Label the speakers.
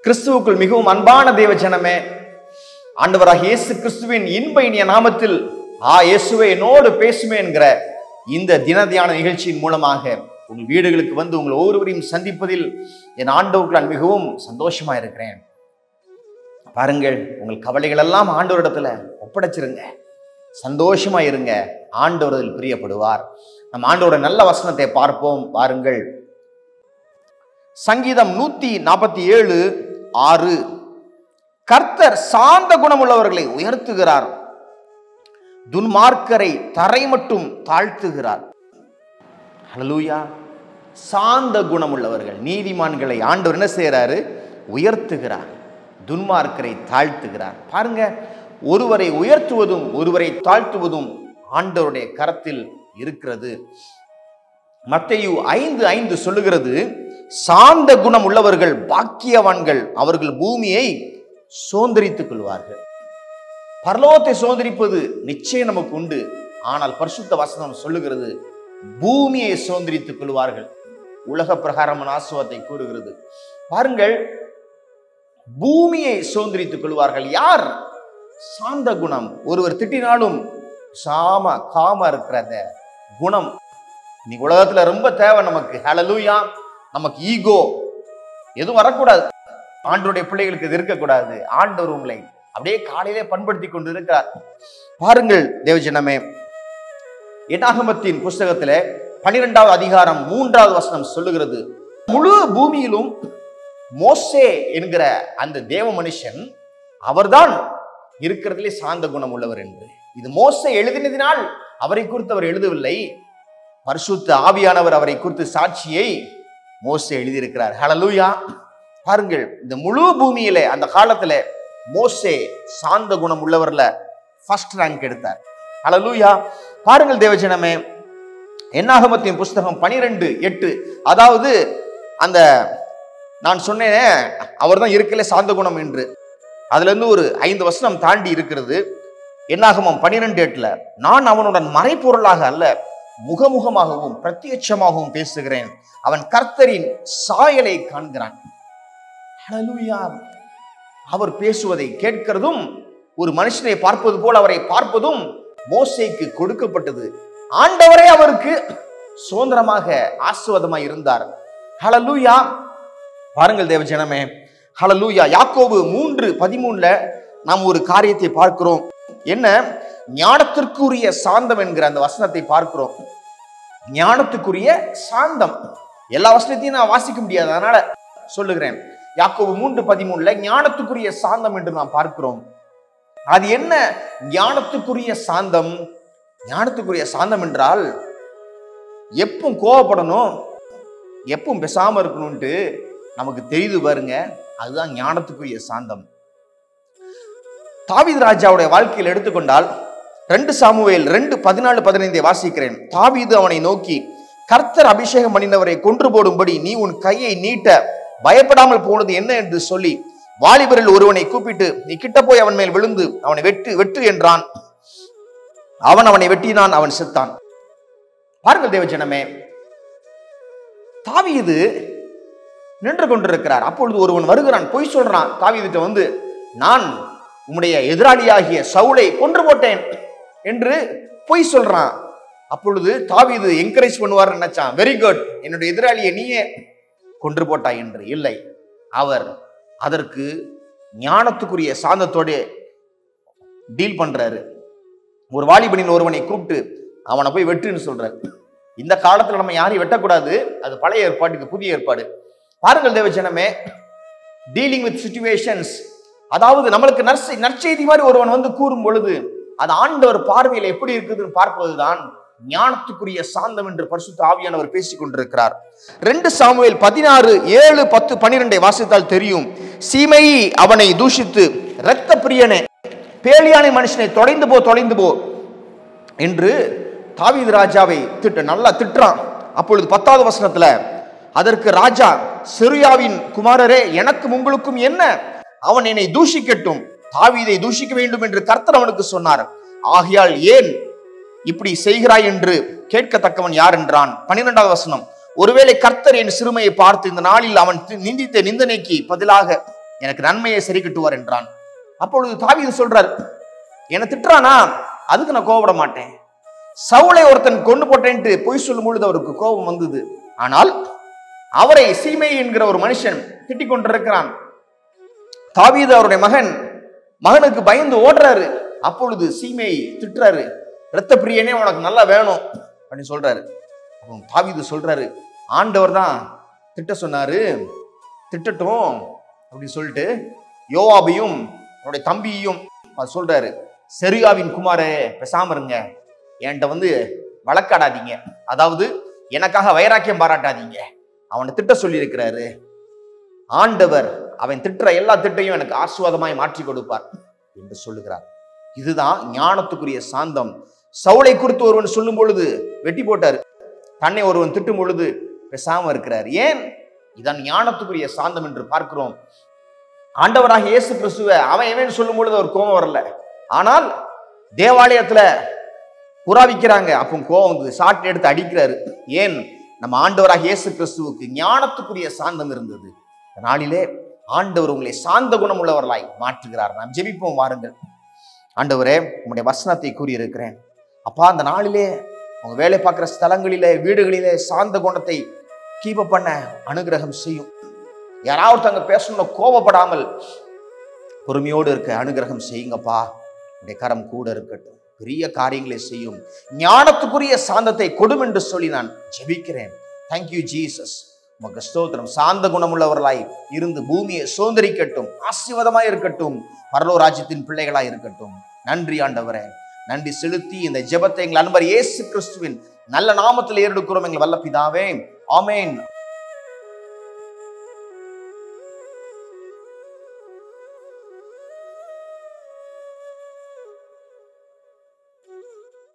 Speaker 1: கிறிஸ்துவுக்குள் மிகவும் அன்பான தேவ ஜனமே, ஆண்டவராக இயேசு கிறிஸ்துவின் இன்ப இனிய நாமத்தில் இயேசுவே என்னோடு பேசுமே என்கிற இந்த தினதியான நிகழ்ச்சியின் மூலமாக உங்கள் வீடுகளுக்கு வந்து உங்கள் ஒவ்வொருவரையும் சந்திப்பதில் என் ஆண்டவருக்கு நான் மிகவும் சந்தோஷமா இருக்கிறேன். பாருங்கள், உங்கள் கவலைகள் எல்லாம் ஆண்டவரிடத்துல ஒப்படைச்சிருங்க, சந்தோஷமா இருங்க. ஆண்டவரில் பிரியப்படுவார். நம் ஆண்டவரோட நல்ல வசனத்தை பார்ப்போம். பாருங்கள், சங்கீதம் 147:6. கர்த்தர் சாந்த குணமுள்ளவர்களை உயர்த்துகிறார், துன்மார்க்கரை தரை மட்டும் தாழ்த்துகிறார். ஹல்லேலூயா. சாந்த குணமுள்ளவர்கள், நீதிமான்களை ஆண்டவர் என்ன செய்யறாரு? உயர்த்துகிறார், துன்மார்க்கரை தாழ்த்துகிறார். பாருங்க, ஒருவரை உயர்த்துவதும் ஒருவரை தாழ்த்துவதும் ஆண்டவருடைய கரத்தில் இருக்கிறது. மத்தேயு 5:5 சொல்லுகிறது, சாந்த குணம் உள்ளவர்கள் பாக்கியவான்கள், அவர்கள் பூமியை சுதந்தரித்துக் கொள்வார்கள். பரலோகத்தை சுதந்தரிப்பது நிச்சயம் நமக்கு உண்டு. ஆனால் பரிசுத்த வசனம் சொல்லுகிறது, பூமியை சுதந்தரித்துக் கொள்வார்கள். உலக பிரகாரமான ஆசீர்வாதத்தை கூறுகிறது. பாருங்கள், பூமியை சுதந்தரித்துக் கொள்வார்கள். யார்? சாந்த குணம். ஒருவர் திட்டினாலும் காம இருக்கிற குணம் இன்னைக்கு உலகத்துல ரொம்ப தேவை நமக்கு. ஹல்லேலூயா. நமக்கு ஈகோ எதுவும் வரக்கூடாது. ஆண்டவருடைய பிள்ளைகளுக்கு இது இருக்கக்கூடாது. ஆண்டவர் உங்களை அப்படியே காலையிலே பண்படுத்தி கொண்டு இருக்கிறார். பாருங்கள் தேவஜனமே, என்னாகமத்தின் புஸ்தகத்துல 12வது அதிகாரம் 3வது வசனம் சொல்லுகிறது, முழு பூமியிலும் மோசே என்கிற அந்த தேவ மனுஷன் அவர்தான் இருக்கிறதுலே சாந்த குணம் உள்ளவர் என்று. இது மோசே எழுதினதினால் அவரை குறித்து அவர் எழுதவில்லை, பரிசுத்த ஆவியானவர் அவரை குறித்து சாட்சியை மோசே எழுதியிருக்கிறார். ஹல்லேலூயா. பாருங்கள், இந்த முழு பூமியிலே அந்த காலத்துல மோசே சாந்த குணம் உள்ளவர்ல ஃபர்ஸ்ட் ரேங்க் எடுத்தார். ஹல்லேலூயா. பாருங்கள் தேவஜனமே, என்னாகமத்தின் புஸ்தகம் 12:8. அதாவது அந்த நான் சொன்னேன் அவர் தான் இருக்கல சாந்த குணம் என்று, அதுல இருந்து ஒரு 5 வசனம் தாண்டி இருக்கிறது. என்னாகமம் 12:8, நான் அவனுடன் மறைபொருளாக அல்ல முகமுகமாகவும் பிரத்யட்சமாகவும் பேசுகிறேன், அவன் கர்த்தரின் சாயலை காண்கிறான். ஹல்லேலூயா. அவர் பேசுவதை கேட்கிறதும் ஒரு மனுஷனை பார்ப்பது போல் அவரை பார்ப்பதும் மோசேக்கு கொடுக்கப்பட்டது. ஆண்டவரே அவருக்கு சுதந்திரமாக ஆசீர்வாதமாய் இருந்தார். ஹல்லேலூயா. பாருங்கள் தேவஜனமே, ஹல்லேலூயா. யாக்கோபு 3:13 நாம் ஒரு காரியத்தை பார்க்கிறோம். என்ன? ஞானத்திற்குரிய சாந்தம் என்கிற அந்த வசனத்தை பார்க்கிறோம். ஞானத்துக்குரிய சாந்தம். எல்லா வசனத்தையும் நான் வாசிக்க முடியாது, அதனால சொல்லுகிறேன். யாக்கோபு 3:13 ஞானத்துக்குரிய சாந்தம் என்று நாம் பார்க்கிறோம். அது என்ன ஞானத்துக்குரிய சாந்தம்? ஞானத்துக்குரிய சாந்தம் என்றால் எப்பவும் கோவப்படணும், எப்பவும் பேசாம இருக்கணும்ட்டு நமக்கு தெரியுது பாருங்க, அதுதான் ஞானத்துக்குரிய சாந்தம். தாவீது ராஜாவுடைய வாழ்க்கையில் எடுத்துக்கொண்டால் 2 சாமுவேல் 2:14-15 வாசிக்கிறேன். தாவீது அவனை நோக்கி, கர்த்தர் அபிஷேகம் பண்ணினவரை கொன்று போடும்படி நீ உன் கையை நீட்ட பயப்படாமல் போனது என்ன என்று சொல்லி வாலிபரில் ஒருவனை கூப்பிட்டு நீ கிட்ட போய் அவன் மேல் விழுந்து அவனை வெட்டு என்றான். அவனை வெட்டினான், அவன் செத்தான். பாருங்கள் தேவஜனமே, தாவீது நின்று கொண்டிருக்கிறார். அப்பொழுது ஒருவன் வருகிறான், பொய் சொல்றான். தாவீதுட்ட வந்து, நான் உம்முடைய எதிராளியாகிய சவுலை கொன்று போட்டேன் என்று பொய் சொல்றான். அப்பொழுது தாவீது என்கரேஜ் பண்ணுவார் நினைச்சான், வெரி குட், என்னுடைய எதிராளியை நீயே கொன்று போட்டாய் என்று. இல்லை, அவர் அதற்கு ஞானத்துக்குரிய சாந்தத்தோடு டீல் பண்றாரு. ஒரு வாலிபனின் ஒருவனை கூப்பிட்டு அவனை போய் வெட்டுன்னு சொல்றாரு. இந்த காலத்துல நம்ம யாரையும் வெட்டக்கூடாது, அது பழைய ஏற்பாட்டுக்கு புதிய ஏற்பாடு. பாருங்கள் தேவஜனமே, டீலிங் வித் சிச்சுவேஷன்ஸ், அதாவது நம்மளுக்கு நற்செய்தி மாதிரி ஒருவன் வந்து கூறும் பொழுது அது ஆண்டவர் பார்வையில் எப்படி இருக்குதுன்னு பார்ப்பதுதான் ஞானத்துக்குரிய சாந்தம் என்று பரிசுத்த ஆவியானவர் பேசிக் கொண்டிருக்கிறார். 2 சாமுவேல் 16:7-10-12 வாசித்தால் தெரியும். சீமையை அவனை தூஷித்து, இரத்த பிரியனே, பேலியானை மனுஷனை தொலைந்து போ என்று தாவீது ராஜாவை நல்லா திட்டுறான். அப்பொழுது 10வது வசனத்துல, அதற்கு ராஜா, செருயாவின் குமாரரே, எனக்கும் உங்களுக்கும் என்ன? அவன் என்னை தூஷிக்கட்டும், தாவீதை தூஷிக்க வேண்டும் என்று கர்த்தர் அவனுக்கு சொன்னார். ஆகையால் ஏன் இப்படி செய்கிறாய் என்று கேட்கத்தக்கவன் யார் என்றான். 12வது வசனம், ஒருவேளை கர்த்தர் என் சிறுமையை பார்த்து இந்த நாளில் அவன் நிந்தித்த நிந்தனைக்கு பதிலாக எனக்கு நன்மையை சரி கட்டுவார் என்றான். அப்பொழுது தாவீது சொல்றார், என்னை திட்டுறானா, அதுக்கு நான் கோபப்பட மாட்டேன். சவுலை ஒருத்தன் கொண்டு போட்டேன்ட்டு பொய் சொல்லும் பொழுது அவருக்கு கோபம் வந்தது. ஆனால் அவரை சீமை என்கிற ஒரு மனுஷன் திட்டிக் கொண்டிருக்கிறான். தாவீது அவருடைய மகனுக்கு பயந்து ஓடுறாரு. அப்பொழுது சீமை திட்டுறாரு, இரத்த பிரியனே உனக்கு நல்லா வேணும் அப்படின்னு சொல்றாரு. அப்போ தாவீது சொல்றாரு, ஆண்டவர் தான் திட்ட சொன்னாரு, திட்டட்டும் அப்படின்னு சொல்லிட்டு யோவாபையும் அவருடைய தம்பியையும் சொல்றாரு, செருயாவின் குமாரே பேசாம இருங்க, என்கிட்ட வழக்காடாதீங்க, அதாவது எனக்காக வைராக்கியம் பாராட்டாதீங்க. அவனை திட்ட சொல்லி இருக்கிறாரு. ஆண்டவர் அவன் திட்டுற எல்லா திட்டையும் எனக்கு ஆசீர்வாதமாய் மாற்றி கொடுப்பார் என்று சொல்லுகிறார். இதுதான் ஞானத்துக்குரிய சாந்தம். சவுலை குறித்து ஒருவன் சொல்லும் பொழுது வெட்டி போட்டாரு, தன்னை ஒருவன் திட்டும் பொழுது பேசாம இருக்கிறார். ஏன்? இதான் ஞானத்துக்குரிய சாந்தம் என்று பார்க்கிறோம். ஆண்டவராக இயேசு கிறிஸ்துவ அவன் சொல்லும் பொழுது ஒரு கோபம் வரல. ஆனால் தேவாலயத்துல புறாவிக்கிறாங்க, அப்போ கோபம் வந்து சாட்டை எடுத்து அடிக்கிறாரு. ஏன்? நம்ம ஆண்டவராக இயேசு கிறிஸ்துவுக்கு ஞானத்துக்குரிய சாந்தம் இருந்தது. நாளிலே ஆண்டவர் உங்களை சாந்த குணம் உள்ளவர்களாய் மாற்றுகிறார். நாம் ஜெபிப்போம் வாருங்கள். ஆண்டவரே, உங்களுடைய வசனத்தை கூறியிருக்கிறேன் அப்பா. அந்த நாளிலே உங்க வேலை பார்க்கிற ஸ்தலங்களிலே, வீடுகளிலே சாந்த குணத்தை கீப் பண்ண அனுகிரகம் செய்யும். யாராவது தங்க பேசணும்னு கோபப்படாமல் பொறுமையோடு இருக்க அனுகிரகம் செய்யுங்கப்பா. உடைய கரம் கூட இருக்கட்டும், பெரிய காரியங்களை செய்யும். ஞானத்துக்குரிய சாந்தத்தை கொடும் என்று சொல்லி நான் ஜெபிக்கிறேன். Thank you Jesus. உமக்கு ஸ்தோத்திரம். சாந்த குணமுள்ளவர்களாய் இருந்து பூமியை சுதந்திரிக்கட்டும், ஆசீர்வாதமாய் இருக்கட்டும், பரலோக ராஜ்யத்தின் பிள்ளைகளாய் இருக்கட்டும். நன்றி ஆண்டவரே. நன்றி செலுத்தி இந்த ஜெபத்தை எங்கள் அன்பர் இயேசு கிறிஸ்துவின் நல்ல நாமத்தில் ஏறெடுக்கிறோம் எங்கள் வல்ல பிதாவே. ஆமென்.